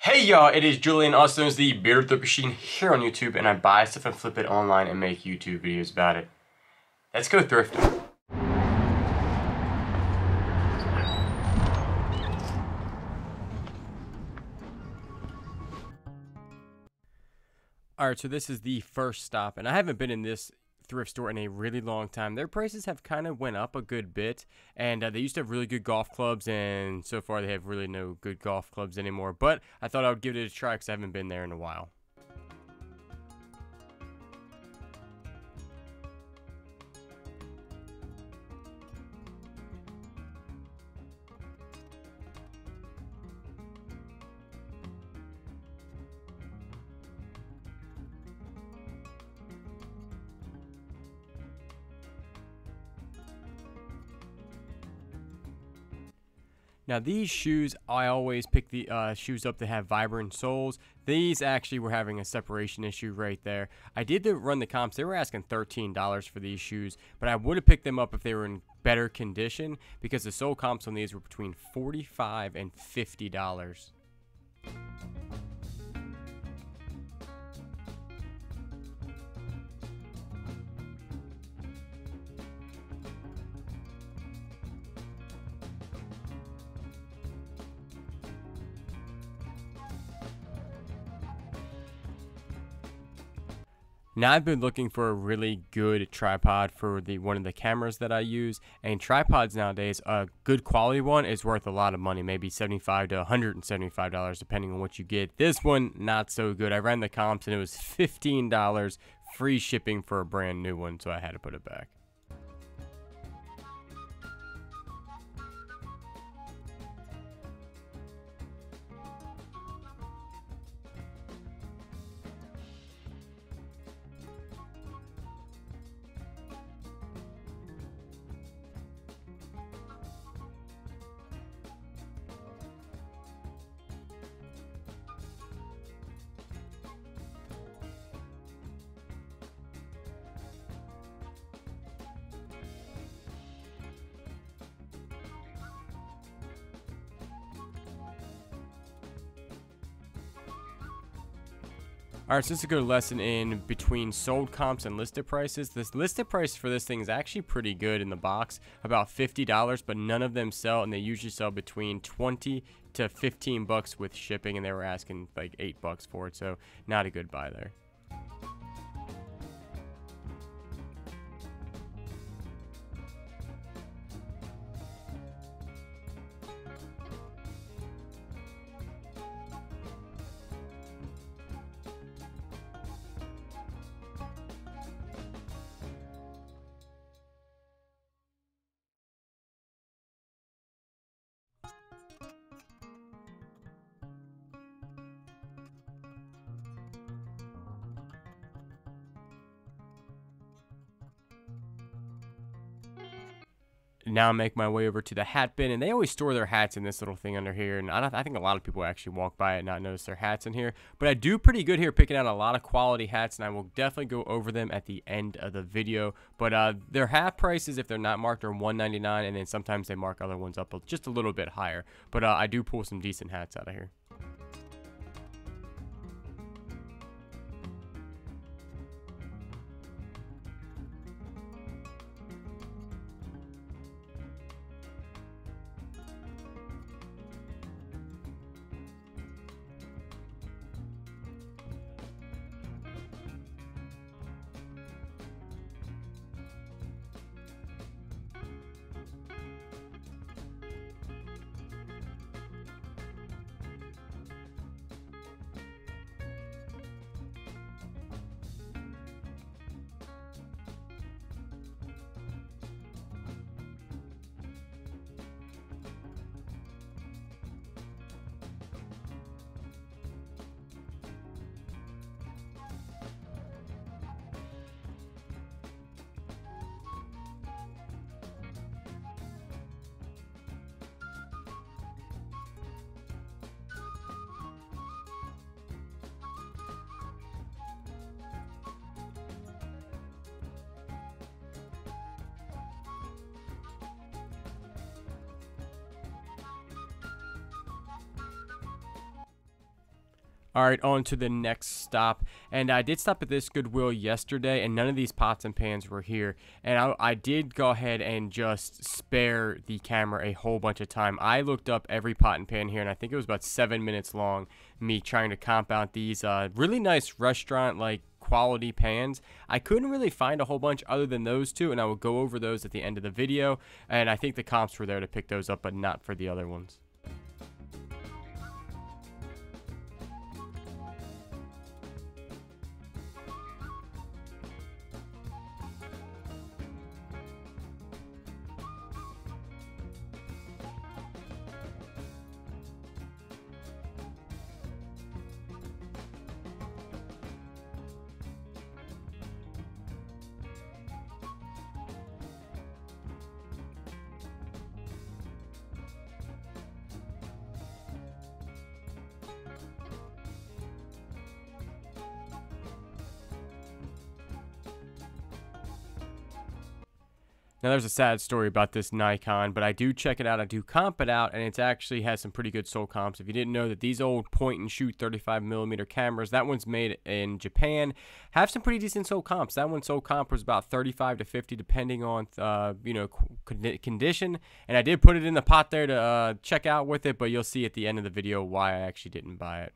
Hey y'all, it is Julian, also known as the Bearded Thrift Machine here on YouTube, and I buy stuff and flip it online and make YouTube videos about it. Let's go thrifting. Alright, so this is the first stop, and I haven't been in this thrift store in a really long time. Their prices have kind of went up a good bit, and they used to have really good golf clubs, and so far they have really no good golf clubs anymore. But I thought I would give it a try because I haven't been there in a while. Now these shoes, I always pick the shoes up that have vibrant soles. These actually were having a separation issue right there. I did run the comps. They were asking $13 for these shoes, but I would have picked them up if they were in better condition because the sole comps on these were between $45 and $50. Now I've been looking for a really good tripod for one of the cameras that I use, and tripods nowadays, a good quality one is worth a lot of money, maybe $75 to $175 depending on what you get. This one, not so good. I ran the comps and it was $15 free shipping for a brand new one, so I had to put it back. Alright, so this is a good lesson in between sold comps and listed prices. This listed price for this thing is actually pretty good in the box, about $50, but none of them sell, and they usually sell between 20 to 15 bucks with shipping, and they were asking like 8 bucks for it, so not a good buy there. Now I make my way over to the hat bin, and they always store their hats in this little thing under here, and I think a lot of people actually walk by it and not notice their hats in here, but I do pretty good here picking out a lot of quality hats, and I will definitely go over them at the end of the video. But their hat prices, if they're not marked, are $1.99, and then sometimes they mark other ones up just a little bit higher, but I do pull some decent hats out of here. All right, on to the next stop. And I did stop at this Goodwill yesterday, and none of these pots and pans were here. And I did go ahead and just spare the camera a whole bunch of time. I looked up every pot and pan here, and I think it was about 7 minutes long, me trying to comp out these really nice restaurant-like quality pans. I couldn't really find a whole bunch other than those two, and I will go over those at the end of the video. And I think the comps were there to pick those up, but not for the other ones. Now, there's a sad story about this Nikon, but I do check it out. I do comp it out, and it actually has some pretty good sold comps. If you didn't know that these old point-and-shoot 35mm cameras, that one's made in Japan, have some pretty decent sold comps. That one sold comp was about 35 to 50, depending on condition. And I did put it in the pot there to check out with it, but you'll see at the end of the video why I actually didn't buy it.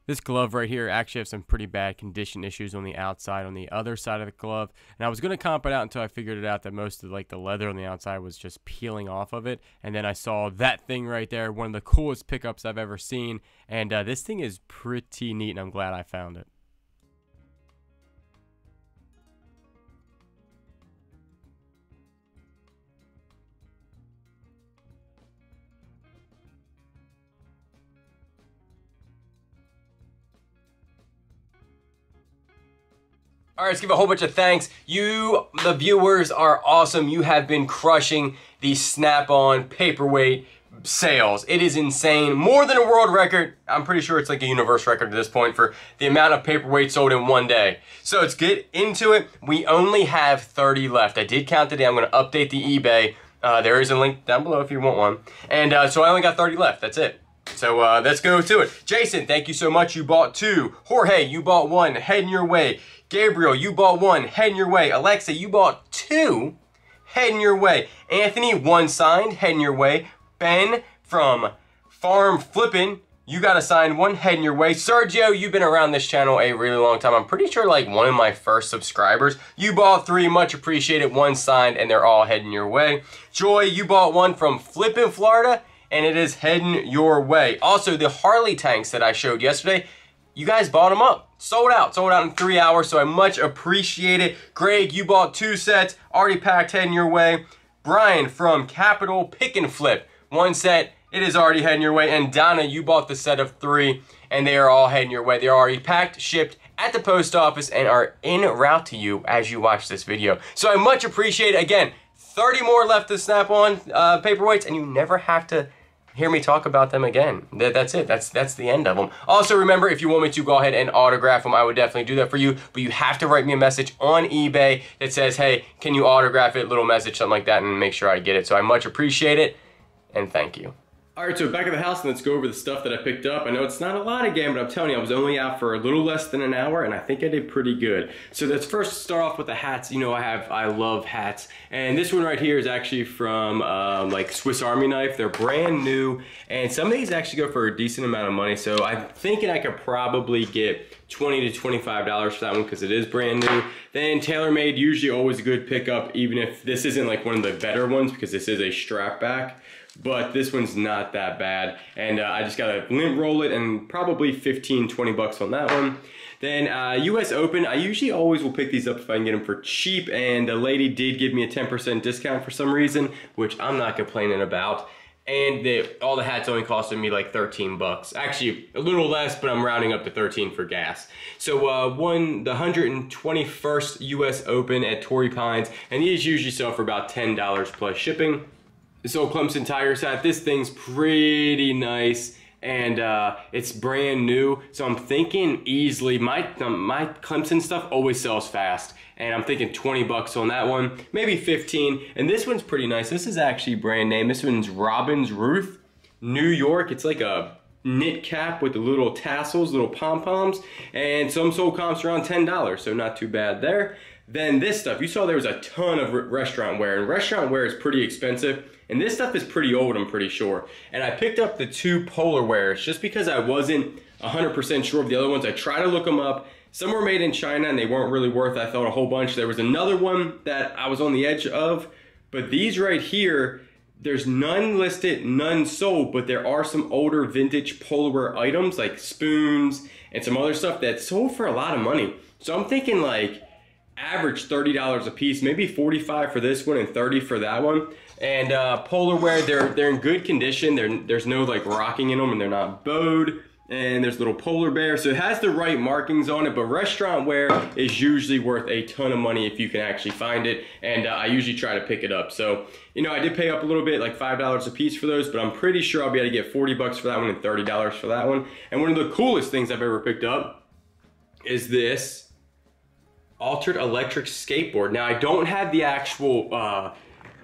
This glove right here actually has some pretty bad condition issues on the outside, on the other side of the glove. And I was going to comp it out until I figured it out that most of the leather on the outside was just peeling off of it. And then I saw that thing right there, one of the coolest pickups I've ever seen. And this thing is pretty neat, and I'm glad I found it. All right, let's give a whole bunch of thanks. You, the viewers, are awesome. You have been crushing the Snap-on paperweight sales. It is insane. More than a world record. I'm pretty sure it's like a universe record at this point for the amount of paperweight sold in one day. So let's get into it. We only have 30 left. I did count today. I'm going to update the eBay. There is a link down below if you want one. And so I only got 30 left. That's it. So let's go to it. Jason, thank you so much. You bought 2. Jorge, you bought 1. Heading your way. Gabriel, you bought 1. Heading your way. Alexa, you bought 2. Heading your way. Anthony, 1 signed. Heading your way. Ben from Farm Flippin', you got a signed 1. Heading your way. Sergio, you've been around this channel a really long time. I'm pretty sure like one of my first subscribers. You bought 3. Much appreciated. 1 signed, and they're all heading your way. Joy, you bought 1 from Flippin', Florida, and it is heading your way. Also, the Harley tanks that I showed yesterday, you guys bought them up. Sold out in 3 hours, so I much appreciate it. Greg, you bought 2 sets, already packed, heading your way. Brian from Capital Pick and Flip, 1 set, it is already heading your way. And Donna, you bought the set of 3, and they are all heading your way. They're already packed, shipped at the post office, and are en route to you as you watch this video. So I much appreciate it. Again, 30 more left to Snap-on paperweights, and you never have to hear me talk about them again. That's it. That's the end of them. Also, remember, if you want me to go ahead and autograph them, I would definitely do that for you. But you have to write me a message on eBay that says, hey, can you autograph it? Little message, something like that, and make sure I get it. So I much appreciate it, and thank you. All right, so back at the house, and let's go over the stuff that I picked up. I know it's not a lot again, but I'm telling you, I was only out for a little less than an hour, and I think I did pretty good. So let's first start off with the hats. You know, I love hats, and this one right here is actually from like Swiss Army knife. They're brand new, and some of these actually go for a decent amount of money. So I'm thinking I could probably get $20 to $25 for that one because it is brand new. Then TaylorMade, usually always a good pickup, even if this isn't like one of the better ones because this is a strap back. But this one's not that bad, and I just gotta lint roll it, and probably 15, 20 bucks on that one. Then US Open, I usually always will pick these up if I can get them for cheap, and the lady did give me a 10% discount for some reason, which I'm not complaining about. And all the hats only costed me like 13 bucks. Actually, a little less, but I'm rounding up to 13 for gas. So the 121st US Open at Torrey Pines, and these usually sell for about $10 plus shipping. This old Clemson tire set, this thing's pretty nice. and it's brand new. So I'm thinking easily, my Clemson stuff always sells fast, and I'm thinking 20 bucks on that one, maybe 15. And this one's pretty nice. This is actually brand name. This one's Robin's Ruth, New York. It's like a knit cap with the little tassels, little pom-poms, and some sold comps around $10, so not too bad there. Then this stuff, you saw there was a ton of restaurant wear, and restaurant wear is pretty expensive, and this stuff is pretty old, I'm pretty sure. And I picked up the 2 polar wears just because I wasn't 100% sure of the other ones. I tried to look them up. Some were made in China and they weren't really worth, I thought, a whole bunch. There was another one that I was on the edge of, but these right here, there's none listed, none sold, but there are some older vintage polar wear items like spoons and some other stuff that sold for a lot of money. So I'm thinking like average $30 a piece, maybe 45 for this one and 30 for that one. And polar wear, they're in good condition. There's no like rocking in them, and they're not bowed. And there's little polar bear, so it has the right markings on it, but restaurant wear is usually worth a ton of money if you can actually find it, and I usually try to pick it up. So, you know, I did pay up a little bit, like $5 a piece for those, but I'm pretty sure I'll be able to get 40 bucks for that one and $30 for that one. And one of the coolest things I've ever picked up is this altered electric skateboard. Now, I don't have the actual,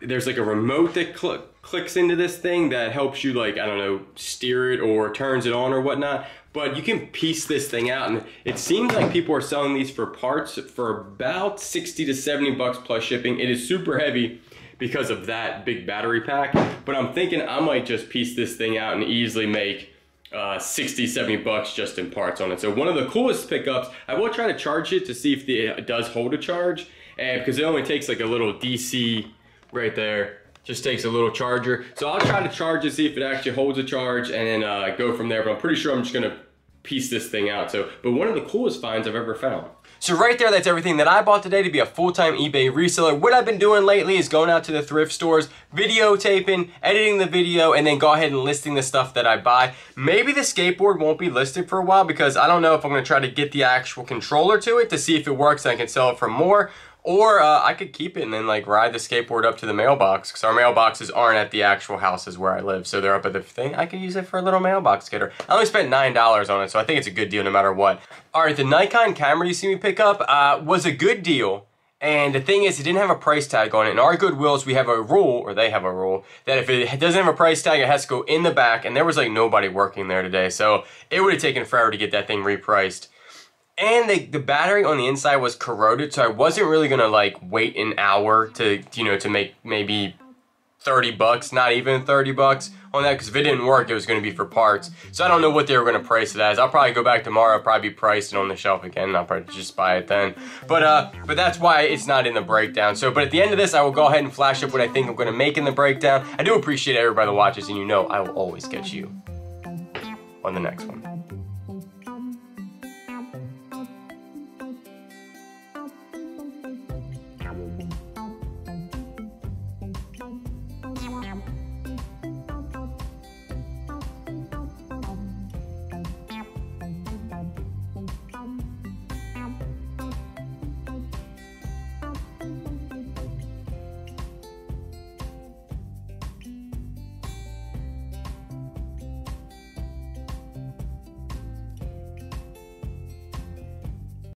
there's like a remote that clicks into this thing that helps you, like, I don't know, steer it or turns it on or whatnot, but you can piece this thing out, and it seems like people are selling these for parts for about 60 to 70 bucks plus shipping. It is super heavy because of that big battery pack, but I'm thinking I might just piece this thing out and easily make 60, 70 bucks just in parts on it. So one of the coolest pickups. I will try to charge it to see if it does hold a charge, and because it only takes like a little DC right there, just takes a little charger. So I'll try to charge it, see if it actually holds a charge, and then go from there. But I'm pretty sure I'm just gonna piece this thing out. So, but one of the coolest finds I've ever found. So right there, that's everything that I bought today to be a full-time eBay reseller. What I've been doing lately is going out to the thrift stores, videotaping, editing the video, and then go ahead and listing the stuff that I buy. Maybe the skateboard won't be listed for a while because I don't know if I'm gonna try to get the actual controller to it to see if it works and I can sell it for more. Or I could keep it and then like ride the skateboard up to the mailbox, because our mailboxes aren't at the actual houses where I live, so they're up at the thing. I could use it for a little mailbox getter. I only spent $9 on it, so I think it's a good deal no matter what. Alright, the Nikon camera you see me pick up was a good deal. And the thing is, it didn't have a price tag on it. In our Goodwills, we have a rule, or they have a rule, that if it doesn't have a price tag, it has to go in the back, and there was like nobody working there today, so it would have taken forever to get that thing repriced. And the battery on the inside was corroded, so I wasn't really gonna like wait an hour to, you know, to make maybe 30 bucks, not even 30 bucks on that, because if it didn't work, it was gonna be for parts. So I don't know what they were gonna price it as. I'll probably go back tomorrow, probably be priced on the shelf again, and I'll probably just buy it then. But that's why it's not in the breakdown. So, but at the end of this, I will go ahead and flash up what I think I'm gonna make in the breakdown. I do appreciate everybody that watches, and you know I will always catch you on the next one.